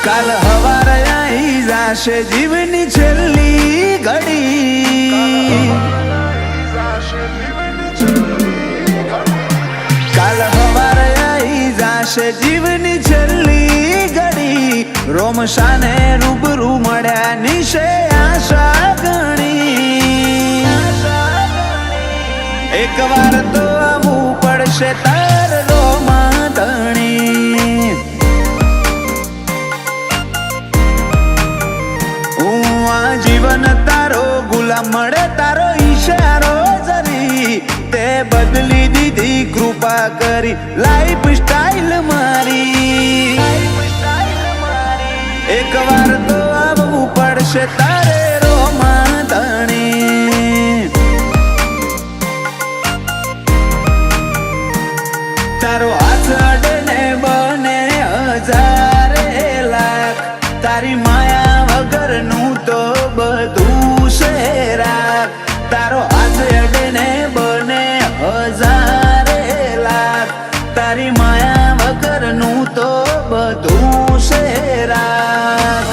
કાલ હવારે આવી જાશે જીવની છેલ્લી ઘડી, કાલ હવારે આવી જાશે જીવની છેલ્લી ઘડી, રોમશાને રૂબરૂ મળ્યા નિશે આશા ગણી, એક વાર તો આવવું પડશે તાર રોમા ધણી, હું આ જીવન તારો ગુલામ મળે તારો ઈશારો જરી, તે બદલી દીધી કૃપા કરી લાઈફ સ્ટાઈલ મારી, એક વાર તો આવવું પડશે તારે રોમા ધણી, તારો હાથ અડે ને બને હજારે લાખ, તારી માયા વગરનું તો બધું છે રાખ, તારો હાથ અડે ને બને હજારે લાખ, તારી માયા વગરનું તો બધું છે રાખ,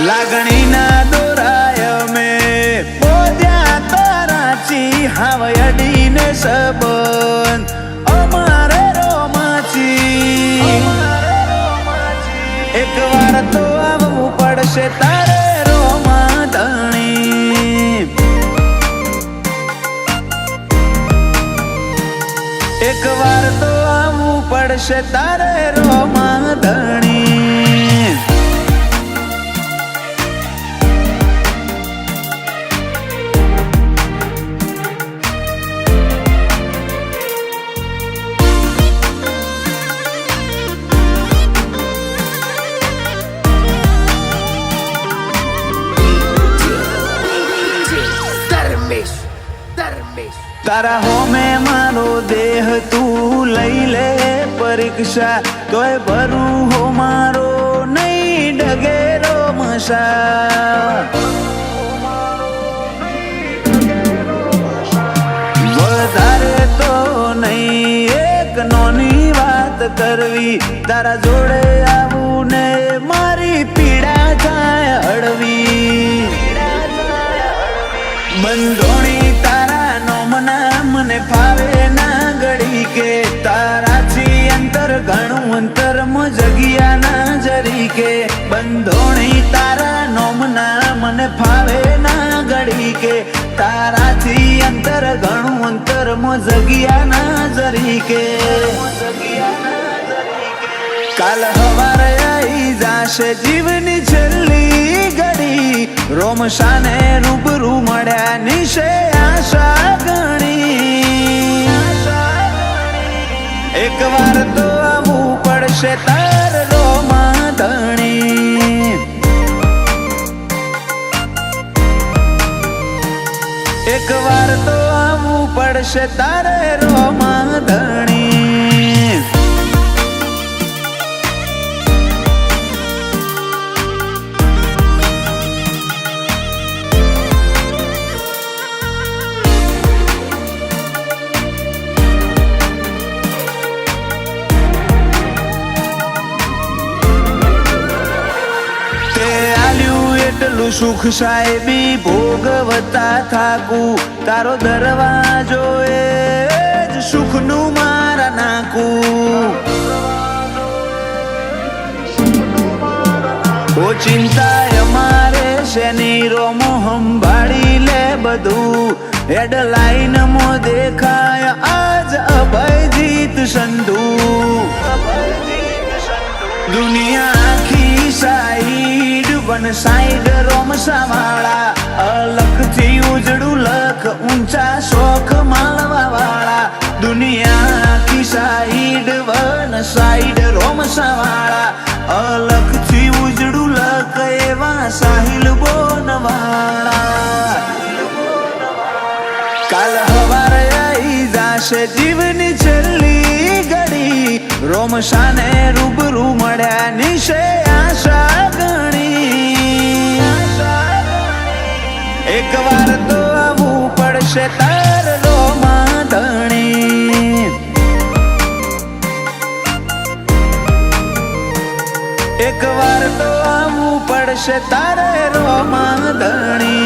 લાગણીના દોરાય મેં બોધ્યા તારાચી, હાવ અડીને સંબંધ અમારે રોમાચી, એક વાર તો આવવું પડશે તારે રોમા ધણી, એક વાર તો આવવું પડશે તારે રોમા ધણી, તારા હોમે મારો દેહ તું લઈ લે પરીક્ષા, તોય ભરું હો મારો નહીં ડગેરો મસા, વધારે તો નહીં એક નોની વાત કરવી, તારા જોડે આવું ને મારી પીડા થાય હળવી, બંધોણી તારા નોમના મને ફાવે ના ઘડી કે, તારાથી અંતર ઘણું અંતર જગ્યા ના જરી કે, બંધોણી તારા નોમના મને ફાવે ના ઘડી કે, તારાથી અંતર ઘણું અંતર જગ્યા ના જરી કે, કાલ હવારે આવી જાશે જીવની છેલ્લી ઘડી, રોમશાને રૂબરૂ મળ્યા નિશે આશા ગણી, એક વાર તો આવવું પડશે તાર રોમા ધણી, એક વાર તો આવવું પડશે તારે રોમા ધણી, એટલું સુખ સાહેબી ભોગવતા થાકું, તારો દરવાજો એ જ સુખનું મારા નાખું, ઓ ચિંતા અમારે શેની રોમો સંભાળી લે બધું, હેડલાઈન મો દેખાય આજ અભયજીત સંધુ, દુનિયા આખી સાઈડ વન સાઈડ રોમસાવાળા, અલખથી ઉજળું લખ ઊંચા શોખ માળવા વાળા, દુનિયા આખી સાઈડ વન સાઈડ રોમસાવાળા, અલખથી ઉજળું લખ એવા સાહિલ બોનવાળા, કાલ હવારે આવી જાશે જીવની છેલ્લી ઘડી, રોમશાને રૂબરૂ મળ્યા નિશે આશા ગણી, એક વાર તો આવવું પડશે તાર રોમા ધણી, એક વાર તો આવવું પડશે તારે રોમાં ધણી